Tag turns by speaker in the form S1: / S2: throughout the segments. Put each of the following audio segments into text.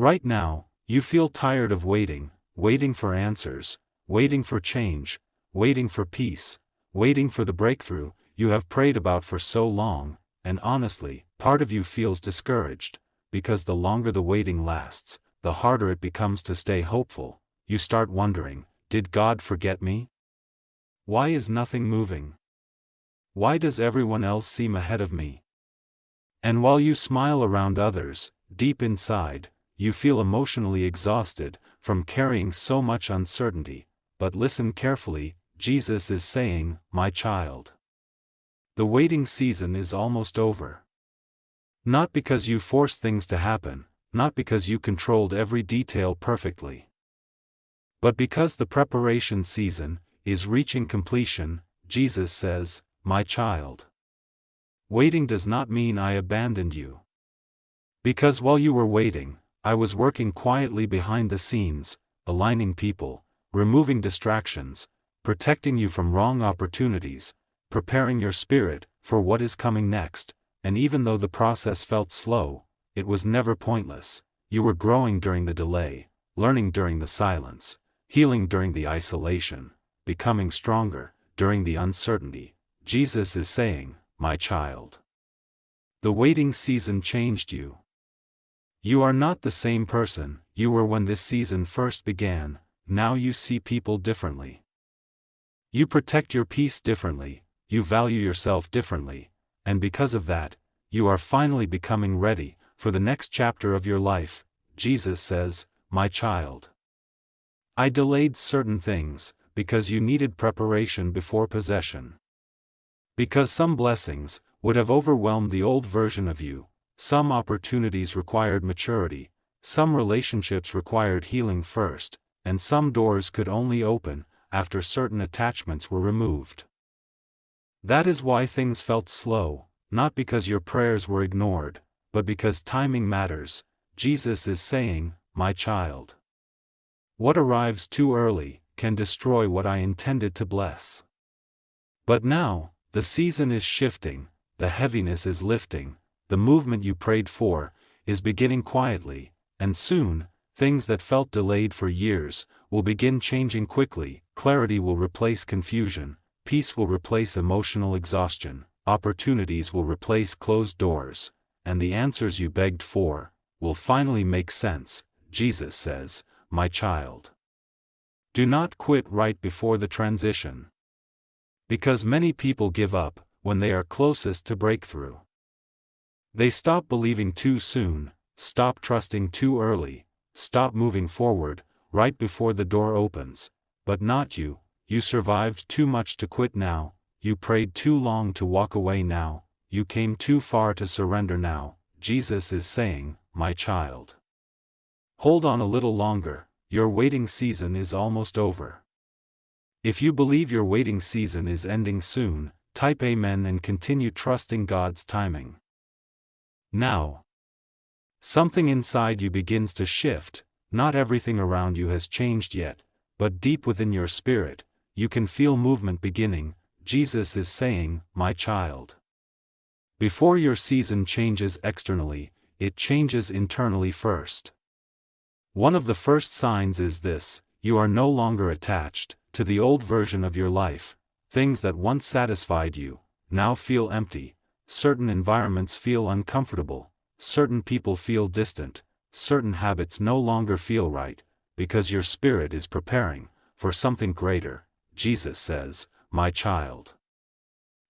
S1: Right now, you feel tired of waiting, waiting for answers, waiting for change, waiting for peace, waiting for the breakthrough you have prayed about for so long, and honestly, part of you feels discouraged, because the longer the waiting lasts, the harder it becomes to stay hopeful. You start wondering, did God forget me? Why is nothing moving? Why does everyone else seem ahead of me? And while you smile around others, deep inside, you feel emotionally exhausted from carrying so much uncertainty. But listen carefully, Jesus is saying, "My child, the waiting season is almost over." Not because you forced things to happen, not because you controlled every detail perfectly, but because the preparation season is reaching completion. Jesus says, "My child, waiting does not mean I abandoned you. Because while you were waiting, I was working quietly behind the scenes, aligning people, removing distractions, protecting you from wrong opportunities, preparing your spirit for what is coming next." And even though the process felt slow, it was never pointless. You were growing during the delay, learning during the silence, healing during the isolation, becoming stronger during the uncertainty. Jesus is saying, "My child, the waiting season changed you. You are not the same person you were when this season first began. Now you see people differently. You protect your peace differently, you value yourself differently, and because of that, you are finally becoming ready for the next chapter of your life." Jesus says, "My child, I delayed certain things, because you needed preparation before possession. Because some blessings would have overwhelmed the old version of you, some opportunities required maturity, some relationships required healing first, and some doors could only open after certain attachments were removed. That is why things felt slow, not because your prayers were ignored, but because timing matters." Jesus is saying, "My child, what arrives too early can destroy what I intended to bless. But now, the season is shifting, the heaviness is lifting, the movement you prayed for is beginning quietly, and soon, things that felt delayed for years will begin changing quickly. Clarity will replace confusion, peace will replace emotional exhaustion, opportunities will replace closed doors, and the answers you begged for will finally make sense." Jesus says, "My child, do not quit right before the transition." Because many people give up when they are closest to breakthrough. They stop believing too soon, stop trusting too early, stop moving forward right before the door opens. But not you. You survived too much to quit now, you prayed too long to walk away now, you came too far to surrender now. Jesus is saying, "My child, hold on a little longer, your waiting season is almost over." If you believe your waiting season is ending soon, type Amen and continue trusting God's timing. Now, something inside you begins to shift. Not everything around you has changed yet, but deep within your spirit, you can feel movement beginning. Jesus is saying, "My child, before your season changes externally, it changes internally first." One of the first signs is this: you are no longer attached to the old version of your life. Things that once satisfied you now feel empty. Certain environments feel uncomfortable, certain people feel distant, certain habits no longer feel right, because your spirit is preparing for something greater. Jesus says, "My child,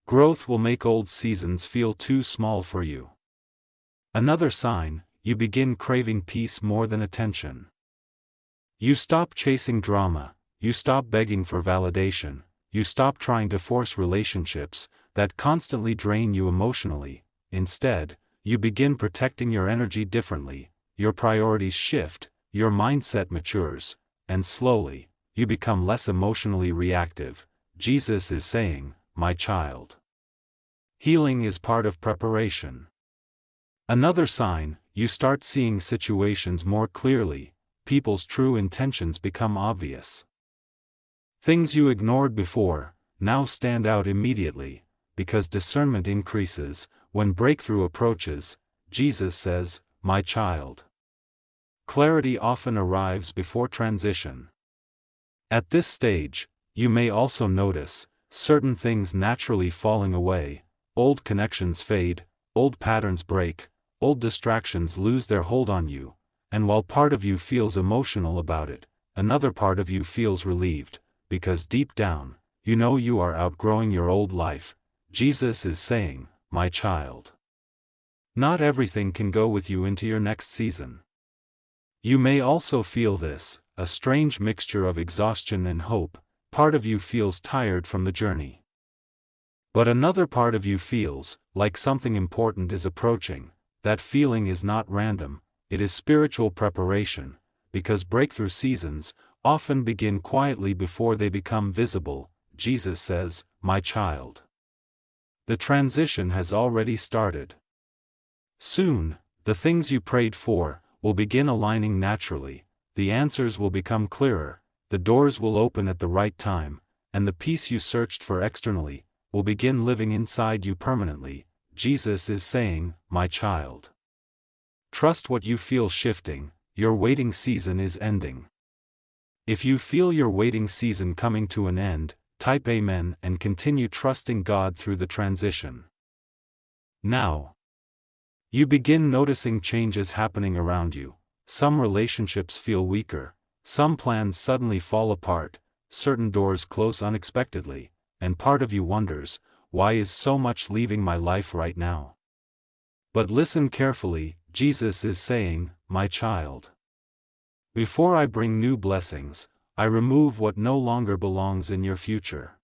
S1: growth will make old seasons feel too small for you." Another sign: you begin craving peace more than attention. You stop chasing drama, you stop begging for validation, you stop trying to force relationships that constantly drain you emotionally. Instead, you begin protecting your energy differently, your priorities shift, your mindset matures, and slowly, you become less emotionally reactive. Jesus is saying, "My child, healing is part of preparation." Another sign: you start seeing situations more clearly, people's true intentions become obvious. Things you ignored before now stand out immediately, because discernment increases when breakthrough approaches. Jesus says, "My child, Clarity often arrives before transition. At this stage, you may also notice certain things naturally falling away, old connections fade, old patterns break, old distractions lose their hold on you, and while part of you feels emotional about it, another part of you feels relieved, because deep down, you know you are outgrowing your old life. Jesus is saying, my child. Not everything can go with you into your next season. You may also feel this, a strange mixture of exhaustion and hope. Part of you feels tired from the journey. But another part of you feels like something important is approaching. That feeling is not random, it is spiritual preparation, because breakthrough seasons often begin quietly before they become visible. Jesus says, my child. The transition has already started. Soon, the things you prayed for will begin aligning naturally, the answers will become clearer, the doors will open at the right time, and the peace you searched for externally will begin living inside you permanently. Jesus is saying, my child. Trust what you feel shifting, your waiting season is ending. If you feel your waiting season coming to an end, type Amen and continue trusting God through the transition. Now, you begin noticing changes happening around you. Some relationships feel weaker, some plans suddenly fall apart, certain doors close unexpectedly, and part of you wonders, why is so much leaving my life right now? But listen carefully, Jesus is saying, my child. Before I bring new blessings, I remove what no longer belongs in your future.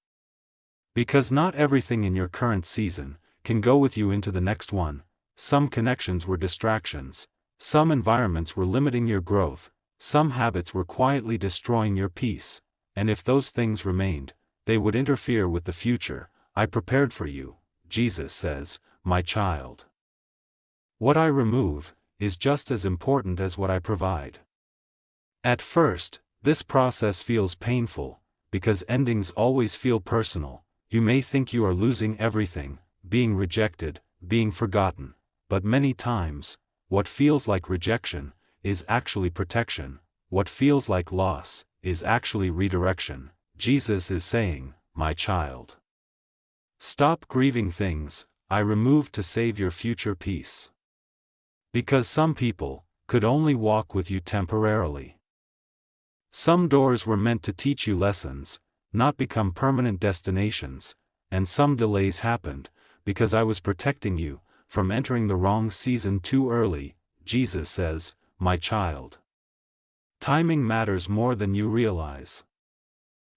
S1: Because not everything in your current season can go with you into the next one. Some connections were distractions, some environments were limiting your growth, some habits were quietly destroying your peace, and if those things remained, they would interfere with the future I prepared for you. Jesus says, my child. What I remove is just as important as what I provide. At first, this process feels painful, because endings always feel personal. You may think you are losing everything, being rejected, being forgotten, but many times, what feels like rejection is actually protection, what feels like loss is actually redirection. Jesus is saying, my child. Stop grieving things I removed to save your future peace. Because some people could only walk with you temporarily. Some doors were meant to teach you lessons, not become permanent destinations, and some delays happened because I was protecting you from entering the wrong season too early. Jesus says, my child. Timing matters more than you realize.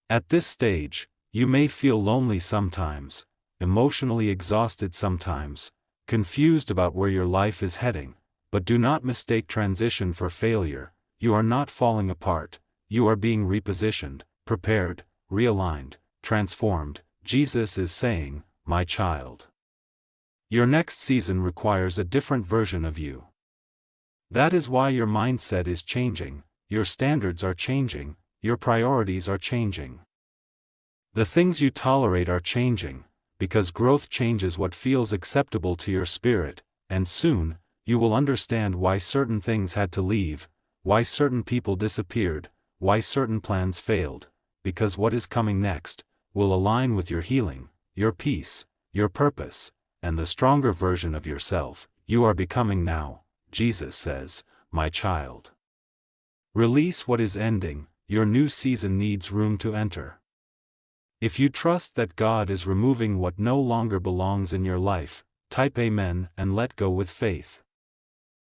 S1: At this stage, you may feel lonely sometimes, emotionally exhausted sometimes, confused about where your life is heading, but do not mistake transition for failure. You are not falling apart, you are being repositioned, prepared, realigned, transformed. Jesus is saying, my child. Your next season requires a different version of you. That is why your mindset is changing, your standards are changing, your priorities are changing. The things you tolerate are changing, because growth changes what feels acceptable to your spirit, and soon, you will understand why certain things had to leave, why certain people disappeared, why certain plans failed, because what is coming next will align with your healing, your peace, your purpose, and the stronger version of yourself you are becoming now. Jesus says, my child. Release what is ending, your new season needs room to enter. If you trust that God is removing what no longer belongs in your life, type Amen and let go with faith.